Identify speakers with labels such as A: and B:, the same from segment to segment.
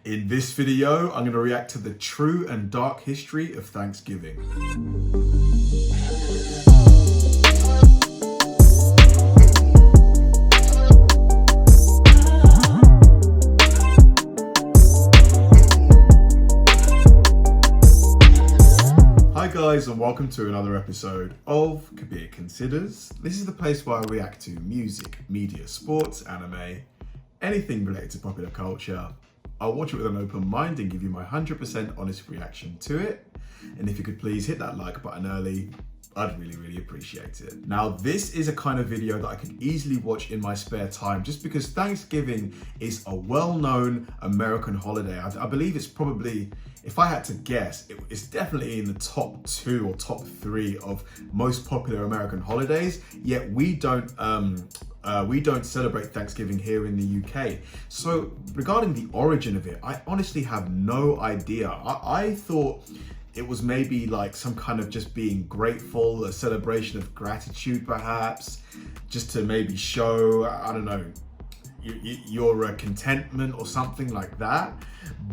A: In this video, I'm going to react to the true and dark history of Thanksgiving. Hi guys, and welcome to another episode of Kabir Considers. This is the place where I react to music, media, sports, anime, anything related to popular culture. I'll watch it with an open mind and give you my 100% honest reaction to it. And if you could please hit that like button early, I'd really appreciate it. Now, this is a kind of video that I could easily watch in my spare time just because Thanksgiving is a well-known American holiday. I believe it's probably, if I had to guess, it's definitely in the top 2 or top 3 of most popular American holidays, yet we don't celebrate Thanksgiving here in the UK. So regarding the origin of it, I honestly have no idea. I thought it was maybe like some kind of just being grateful, a celebration of gratitude perhaps, just to maybe show, I don't know, your contentment or something like that.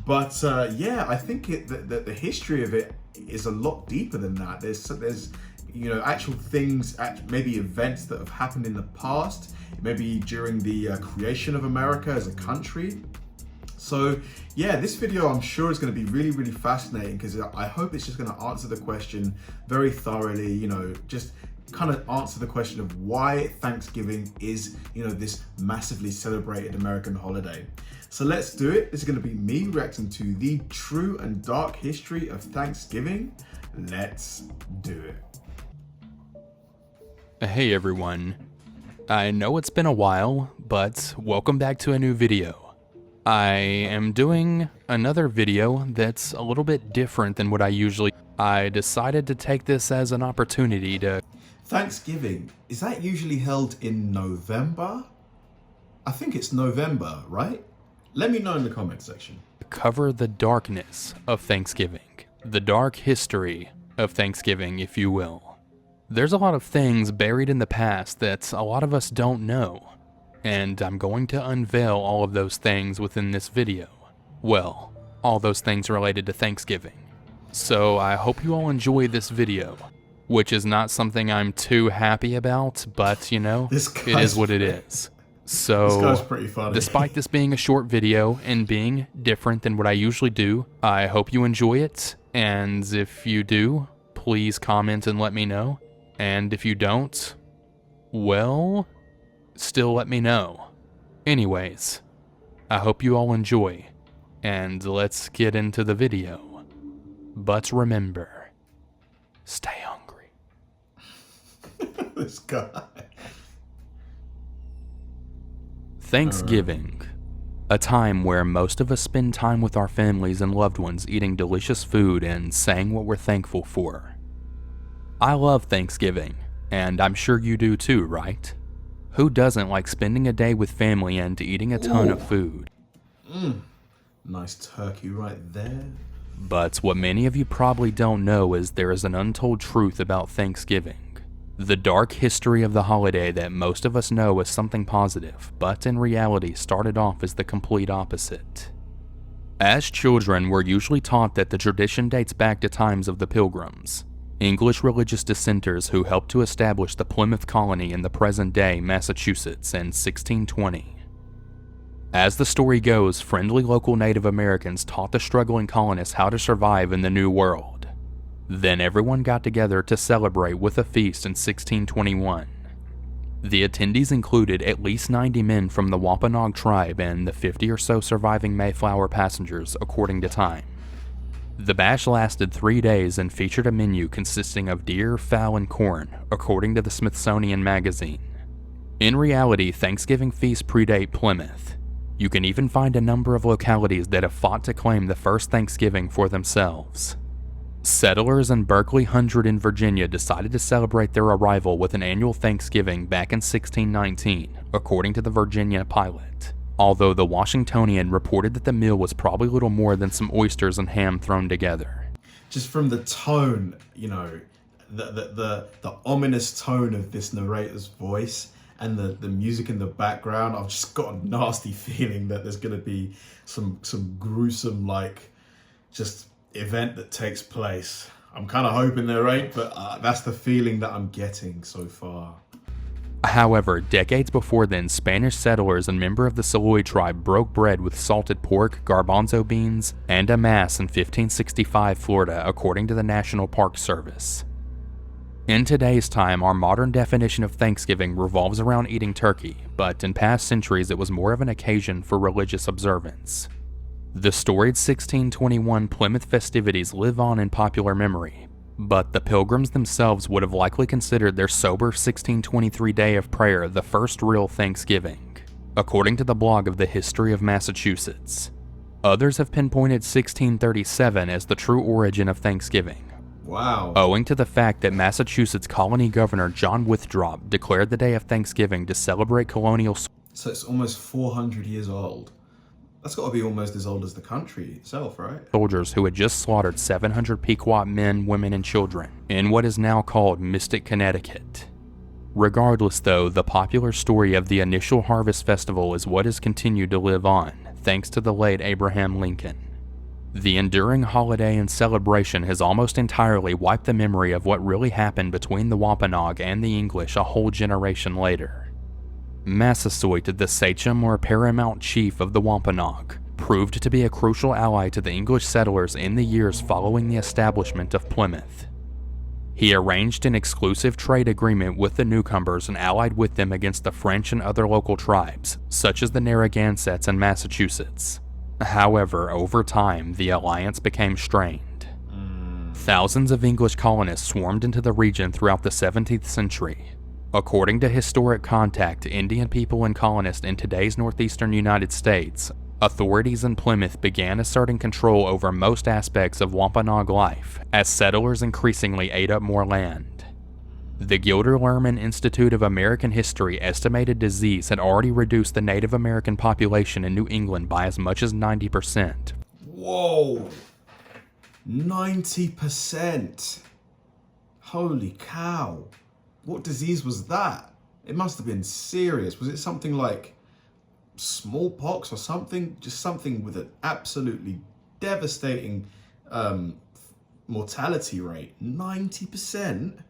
A: But yeah, I think the history of it is a lot deeper than that. There's you know, actual things, maybe events that have happened in the past, maybe during the creation of America as a country. So yeah, this video I'm sure is going to be really fascinating because I hope it's just going to answer the question very thoroughly, you know, just kind of answer the question of why Thanksgiving is, you know, this massively celebrated American holiday. So let's do it. This is going to be me reacting to the true and dark history of Thanksgiving. Let's do it.
B: Hey everyone, I know it's been a while, but welcome back to a new video. I am doing another video that's a little bit different than what I decided to take this as an opportunity to...
A: Thanksgiving, is that usually held in November? I think it's November, right? Let me know in the comment section.
B: Cover the darkness of Thanksgiving, the dark history of Thanksgiving, if you will. There's a lot of things buried in the past that a lot of us don't know, and I'm going to unveil all of those things within this video. Well, all those things related to Thanksgiving. So I hope you all enjoy this video, which is not something I'm too happy about, but you know, it is what it is. So,
A: this guy's pretty funny.
B: Despite this being a short video and being different than what I usually do, I hope you enjoy it, and if you do, please comment and let me know. And if you don't, well, still let me know. Anyways, I hope you all enjoy, and let's get into the video. But remember, stay hungry.
A: This guy.
B: Thanksgiving, a time where most of us spend time with our families and loved ones eating delicious food and saying what we're thankful for. I love Thanksgiving, and I'm sure you do too, right? Who doesn't like spending a day with family and eating a ton of food?
A: Nice turkey right there.
B: But what many of you probably don't know is there is an untold truth about Thanksgiving. The dark history of the holiday that most of us know as something positive, but in reality started off as the complete opposite. As children, we're usually taught that the tradition dates back to times of the Pilgrims, English religious dissenters who helped to establish the Plymouth colony in the present-day Massachusetts in 1620. As the story goes, friendly local Native Americans taught the struggling colonists how to survive in the New World. Then everyone got together to celebrate with a feast in 1621. The attendees included at least 90 men from the Wampanoag tribe and the 50 or so surviving Mayflower passengers, according to Time. The bash lasted 3 days and featured a menu consisting of deer, fowl, and corn, according to the Smithsonian Magazine. In reality, Thanksgiving feasts predate Plymouth. You can even find a number of localities that have fought to claim the first Thanksgiving for themselves. Settlers in Berkeley Hundred in Virginia decided to celebrate their arrival with an annual Thanksgiving back in 1619, according to the Virginia Pilot. Although the Washingtonian reported that the meal was probably little more than some oysters and ham thrown together.
A: Just from the tone, you know, the ominous tone of this narrator's voice, and the music in the background, I've just got a nasty feeling that there's going to be some gruesome, like, just event that takes place. I'm kind of hoping there ain't, but that's the feeling that I'm getting so far.
B: However, decades before then, Spanish settlers and member of the Saloi tribe broke bread with salted pork, garbanzo beans, and a mass in 1565 Florida, according to the National Park Service. In today's time, our modern definition of Thanksgiving revolves around eating turkey, but in past centuries it was more of an occasion for religious observance. The storied 1621 Plymouth festivities live on in popular memory, but the Pilgrims themselves would have likely considered their sober 1623 day of prayer the first real Thanksgiving, according to the blog of the History of Massachusetts. Others have pinpointed 1637 as the true origin of Thanksgiving.
A: Wow.
B: Owing to the fact that Massachusetts colony governor John Withrop declared the day of Thanksgiving to celebrate colonial...
A: So it's almost 400 years old. That's got to be almost as old as the country itself, right?
B: Soldiers who had just slaughtered 700 Pequot men, women, and children in what is now called Mystic, Connecticut. Regardless though, the popular story of the initial harvest festival is what has continued to live on, thanks to the late Abraham Lincoln. The enduring holiday and celebration has almost entirely wiped the memory of what really happened between the Wampanoag and the English a whole generation later. Massasoit, the sachem or paramount chief of the Wampanoag, proved to be a crucial ally to the English settlers in the years following the establishment of Plymouth. He arranged an exclusive trade agreement with the newcomers and allied with them against the French and other local tribes, such as the Narragansetts in Massachusetts. However, over time, the alliance became strained. Thousands of English colonists swarmed into the region throughout the 17th century. According to historic contact, Indian people and colonists in today's northeastern United States, authorities in Plymouth began asserting control over most aspects of Wampanoag life as settlers increasingly ate up more land. The Gilder Lehrman Institute of American History estimated disease had already reduced the Native American population in New England by as much as 90%.
A: Whoa! 90%! Holy cow! What disease was that? It must have been serious. Was it something like smallpox or something? Just something with an absolutely devastating mortality rate. 90%?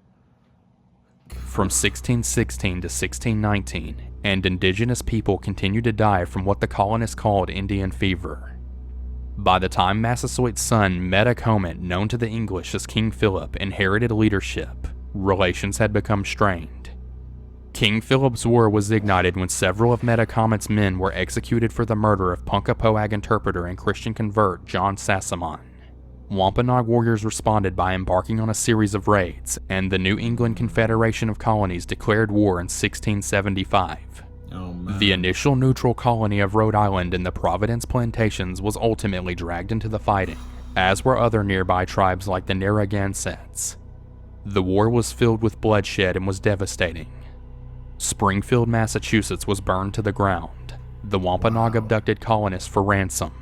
B: From 1616 to 1619, and indigenous people continued to die from what the colonists called Indian fever. By the time Massasoit's son, Metacomet, known to the English as King Philip, inherited leadership, relations had become strained. King Philip's War was ignited when several of Metacomet's men were executed for the murder of Punkapoag interpreter and Christian convert John Sassamon. Wampanoag warriors responded by embarking on a series of raids, and the New England Confederation of Colonies declared war in 1675. The initial neutral colony of Rhode Island in the Providence Plantations was ultimately dragged into the fighting, as were other nearby tribes like the Narragansetts. The war was filled with bloodshed and was devastating. Springfield, Massachusetts was burned to the ground. The Wampanoag abducted colonists for ransom.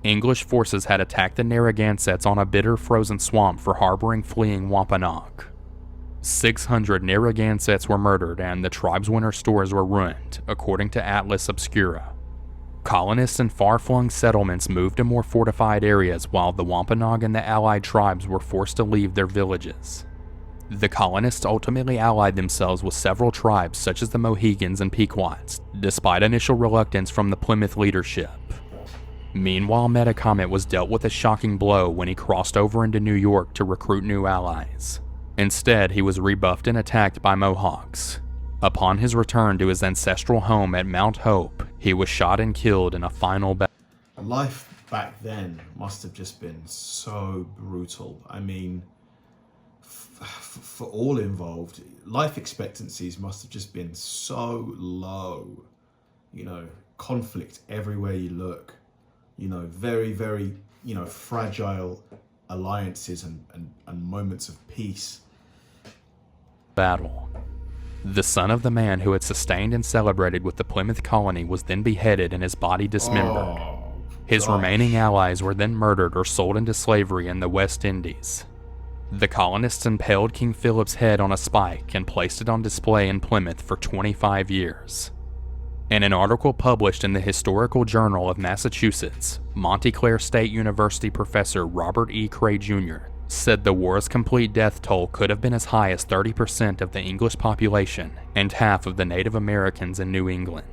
B: English forces had attacked the Narragansetts on a bitter frozen swamp for harboring fleeing Wampanoag. 600 Narragansetts were murdered and the tribe's winter stores were ruined, according to Atlas Obscura. Colonists in far-flung settlements moved to more fortified areas while the Wampanoag and the allied tribes were forced to leave their villages. The colonists ultimately allied themselves with several tribes such as the Mohegans and Pequots, despite initial reluctance from the Plymouth leadership. Meanwhile, Metacomet was dealt with a shocking blow when he crossed over into New York to recruit new allies. Instead, he was rebuffed and attacked by Mohawks. Upon his return to his ancestral home at Mount Hope, he was shot and killed in a final battle.
A: Life back then must have just been so brutal. I mean, for all involved, life expectancies must have just been so low. You know, conflict everywhere you look. You know, very, very, fragile alliances and moments of peace.
B: Battle. The son of the man who had sustained and celebrated with the Plymouth colony was then beheaded and his body dismembered. His remaining allies were then murdered or sold into slavery in the West Indies. The colonists impaled King Philip's head on a spike and placed it on display in Plymouth for 25 years. In an article published in the Historical Journal of Massachusetts, Montclair State University professor Robert E. Cray Jr. said the war's complete death toll could have been as high as 30% of the English population and half of the Native Americans in New England.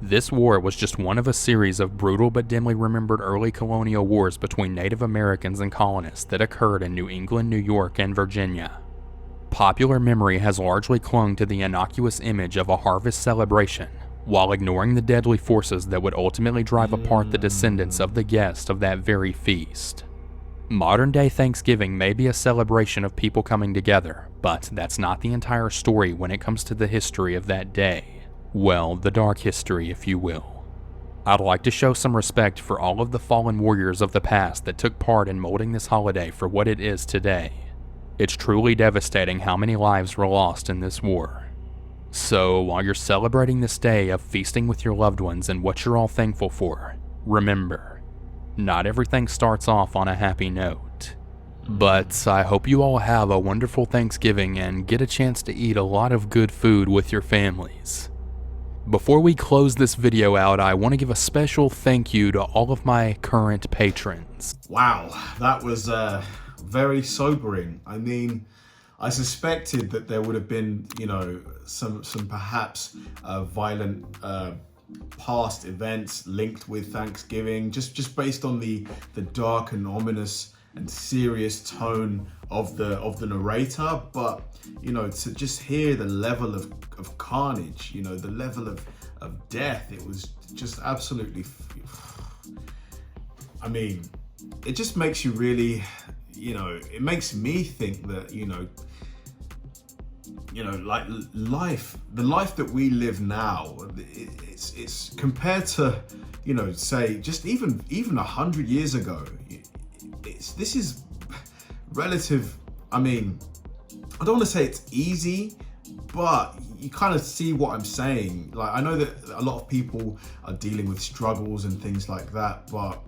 B: This war was just one of a series of brutal but dimly remembered early colonial wars between Native Americans and colonists that occurred in New England, New York, and Virginia. Popular memory has largely clung to the innocuous image of a harvest celebration, while ignoring the deadly forces that would ultimately drive apart the descendants of the guests of that very feast. Modern-day Thanksgiving may be a celebration of people coming together, but that's not the entire story when it comes to the history of that day. Well, the dark history, if you will. I'd like to show some respect for all of the fallen warriors of the past that took part in molding this holiday for what it is today. It's truly devastating how many lives were lost in this war. So, while you're celebrating this day of feasting with your loved ones and what you're all thankful for, remember, not everything starts off on a happy note. But I hope you all have a wonderful Thanksgiving and get a chance to eat a lot of good food with your families. Before we close this video out, I want to give a special thank you to all of my current patrons.
A: Wow, that was very sobering. I mean, I suspected that there would have been, some perhaps violent past events linked with Thanksgiving, just based on the dark and ominous and serious tone of the narrator. But to just hear the level of carnage, the level of death, it was just absolutely, I mean, it just makes you really, it makes me think that, like the life that we live now, it's compared to, say just even 100 years ago, this is relative. I mean, I don't want to say it's easy, but you kind of see what I'm saying. Like, I know that a lot of people are dealing with struggles and things like that, but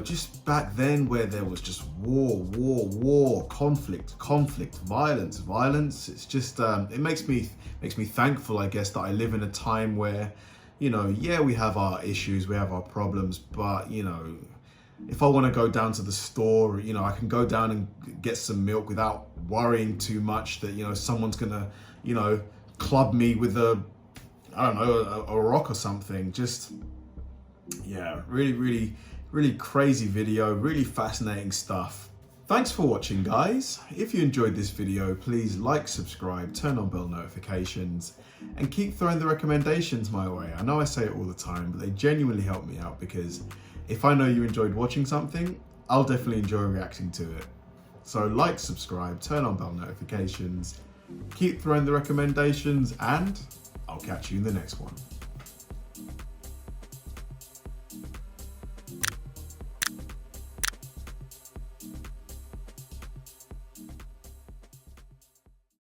A: just back then, where there was just war, conflict, violence, it's just it makes me thankful, I guess, that I live in a time where, yeah, we have our issues, we have our problems, but if I want to go down to the store, I can go down and get some milk without worrying too much that, someone's gonna, club me with a rock or something. Just, yeah, really crazy video, really fascinating stuff. Thanks for watching, guys. If you enjoyed this video, please like, subscribe, turn on bell notifications, and keep throwing the recommendations my way. I know I say it all the time, but they genuinely help me out, because if I know you enjoyed watching something, I'll definitely enjoy reacting to it. So like, subscribe, turn on bell notifications, keep throwing the recommendations, and I'll catch you in the next one.